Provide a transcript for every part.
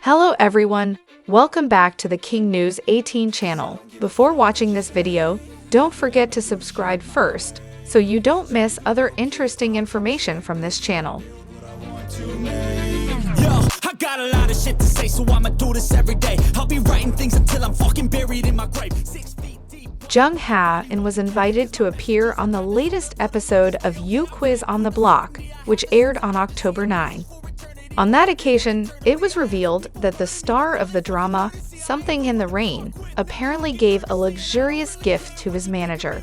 Hello everyone, welcome back to the King News 18 channel. Before watching this video, don't forget to subscribe first, so you don't miss other interesting information from this channel. I got a lot of shit to say, so I'ma do this every day. I'll be writing things until I'm fucking buried in my grave. 6 feet deep. Jung Hae In was invited to appear on the latest episode of You Quiz on the Block, which aired on October 9. On that occasion, it was revealed that the star of the drama, Something in the Rain, apparently gave a luxurious gift to his manager.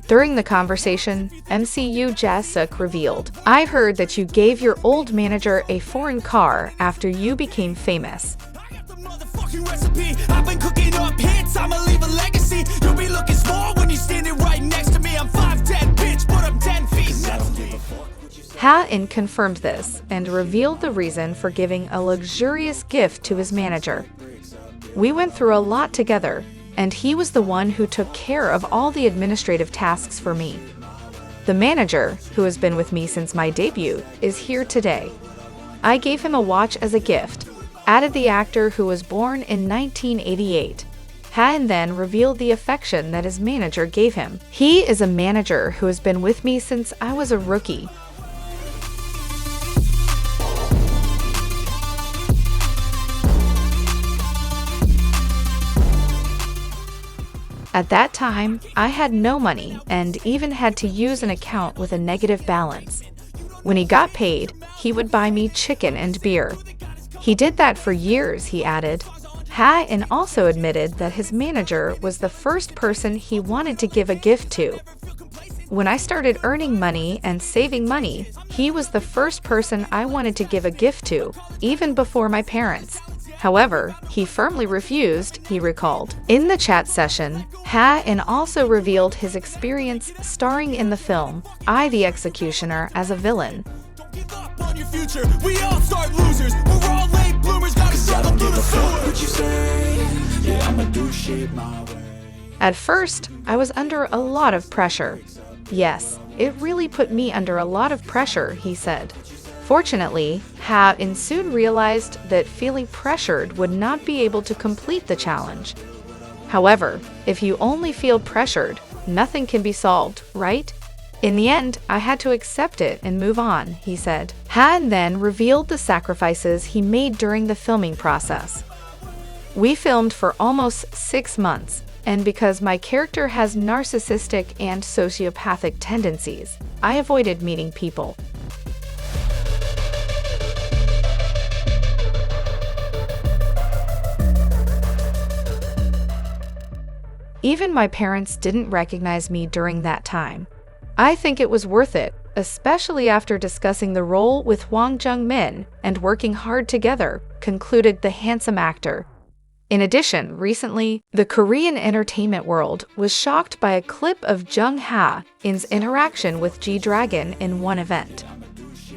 During the conversation, MC Jung Hae In revealed, "I heard that you gave your old manager a foreign car after you became famous." I got the motherfucking recipe. I've been cooking up hits. I'ma leave a legacy. You'll be looking small when you're standing right next to me. I'm 5'10", bitch, but I'm 10 feet. I don't give a fuck. Hae In confirmed this and revealed the reason for giving a luxurious gift to his manager. "We went through a lot together, and he was the one who took care of all the administrative tasks for me. The manager, who has been with me since my debut, is here today. I gave him a watch as a gift," added the actor who was born in 1988. Hae In then revealed the affection that his manager gave him. "He is a manager who has been with me since I was a rookie. At that time, I had no money and even had to use an account with a negative balance. When he got paid, he would buy me chicken and beer. He did that for years," he added. Hae In also admitted that his manager was the first person he wanted to give a gift to. "When I started earning money and saving money, he was the first person I wanted to give a gift to, even before my parents. However, he firmly refused," he recalled. In the chat session, Hae In also revealed his experience starring in the film I, the Executioner, as a villain. Don't give up on your future. We all start losers. We're all late bloomers. Gotta struggle through the sewer. What you say? Yeah, I'ma do shit my way. "At first, I was under a lot of pressure. Yes, it really put me under a lot of pressure," he said. Fortunately, Hae In soon realized that feeling pressured would not be able to complete the challenge. "However, if you only feel pressured, nothing can be solved, right? In the end, I had to accept it and move on," he said. Hae In then revealed the sacrifices he made during the filming process. "We filmed for almost 6 months, and because my character has narcissistic and sociopathic tendencies, I avoided meeting people. Even my parents didn't recognize me during that time. I think it was worth it, especially after discussing the role with Hwang Jung-min and working hard together," concluded the handsome actor. In addition, recently, the Korean entertainment world was shocked by a clip of Jung Hae In's interaction with G-Dragon in one event.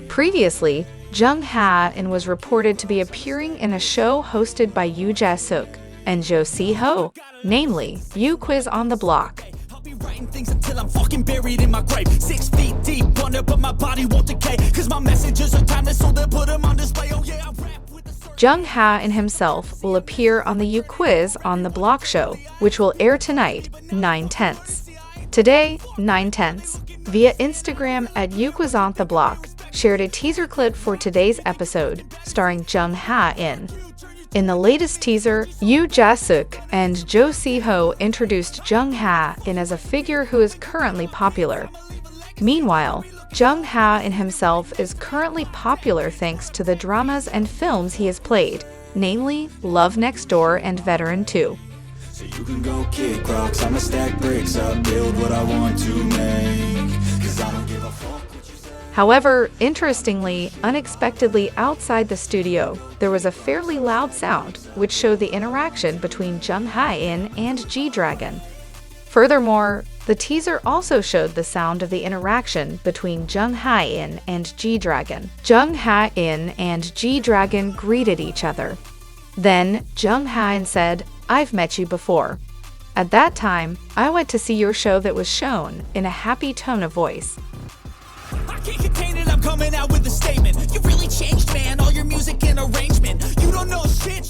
Previously, Jung Hae In was reported to be appearing in a show hosted by Yoo Ja-suk and Jo Si-ho, namely You Quiz on the Block. I'll be writing things until I'm fucking buried in my grave. 6 feet deep under, but my body won't decay. Cause my messages are timeless, so they'll put them on display. Oh yeah, I rap with the Jung Hae In himself will appear on the You Quiz on the Block show, which will air tonight, 9/10. Today, 9/10, via Instagram at You Quiz on the Block, shared a teaser clip for today's episode, starring Jung Hae In. In the latest teaser, Yoo Ja-suk and Jo Si-ho introduced Jung Hae In as a figure who is currently popular. Meanwhile, Jung Hae In himself is currently popular thanks to the dramas and films he has played, namely Love Next Door and Veteran 2. So you can go kick rocks, I'ma stack bricks up, build what I want to make. Cause I don't give a fuck what you say. However, interestingly, unexpectedly outside the studio, there was a fairly loud sound which showed the interaction between Jung Hae In and G-Dragon. Furthermore, the teaser also showed the sound of the interaction between Jung Hae In and G-Dragon. Jung Hae In and G-Dragon greeted each other. Then, Jung Hae In said, "I've met you before. At that time, I went to see your show that was shown," in a happy tone of voice. I can't contain it, I'm coming out with a statement. You really changed, man, all your music and arrangement. You don't know shit,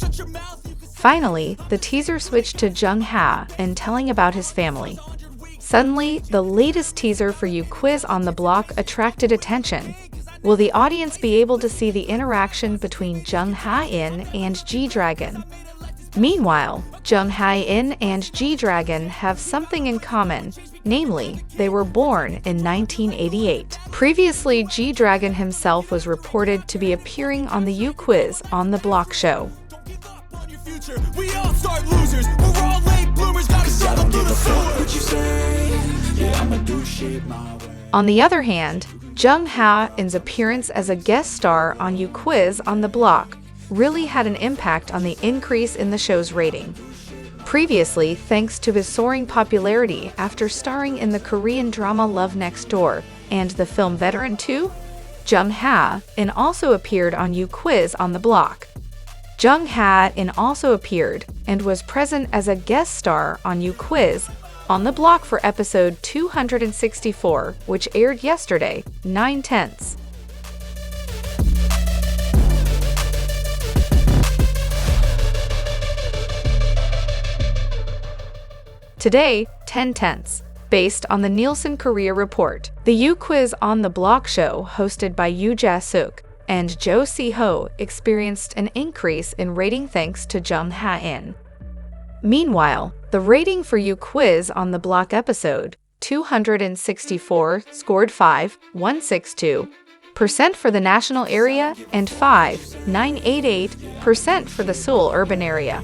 Finally, the teaser switched to Jung Hae In telling about his family. Suddenly, the latest teaser for You Quiz on the Block attracted attention. Will the audience be able to see the interaction between Jung Hae In and G-Dragon? Meanwhile, Jung Hae In and G-Dragon have something in common, namely, they were born in 1988. Previously, G-Dragon himself was reported to be appearing on the You Quiz on the Block show. We all start losers. We're all late bloomers. Gotta struggle through the sewer. On the other hand, Jung Hae In's appearance as a guest star on You Quiz on the Block really had an impact on the increase in the show's rating. Previously, thanks to his soaring popularity after starring in the Korean drama Love Next Door and the film Veteran 2, Jung Hae In also appeared on You Quiz on the Block. Jung Hae In also appeared and was present as a guest star on You Quiz on the Block for episode 264, which aired yesterday, 9/10. Today, 10/10, based on the Nielsen Korea report. The You Quiz on the Block show, hosted by Yoo Ja-suk and Jo Si-ho, experienced an increase in rating thanks to Jung Hae In. Meanwhile, the rating for You Quiz on the Block episode 264 scored 5,162% for the national area and 5,988% for the Seoul urban area.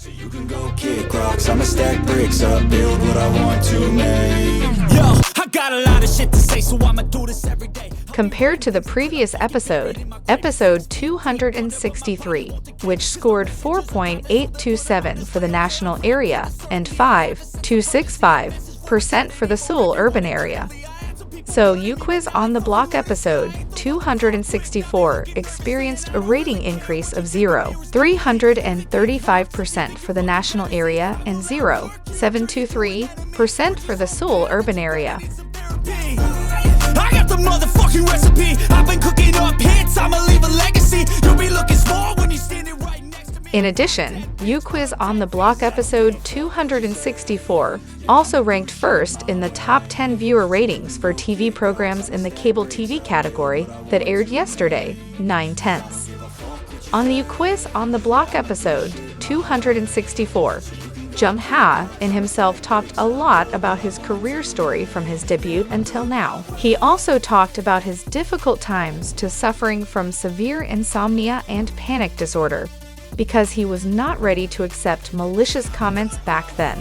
You can go kick rocks, I'ma stack bricks up, build what I want to make. Yo, I got a lot of shit to say, so I'ma do this every day. Compared to the previous episode, episode 263, which scored 4.827 for the national area and 5,265% for the Seoul urban area. So, You Quiz on the Block episode 264 experienced a rating increase of 0.335% for the national area and 0.723% for the Seoul urban area. I got the motherfucking recipe. I've been cooking up hits, I'ma leave a legacy. You'll be looking small when you're standing right next to me. In addition, You Quiz on the Block episode 264 also ranked first in the top 10 viewer ratings for TV programs in the cable TV category that aired yesterday, 9/10. On the You Quiz on the Block episode 264, Jung Hae In himself talked a lot about his career story from his debut until now. He also talked about his difficult times to suffering from severe insomnia and panic disorder, because he was not ready to accept malicious comments back then.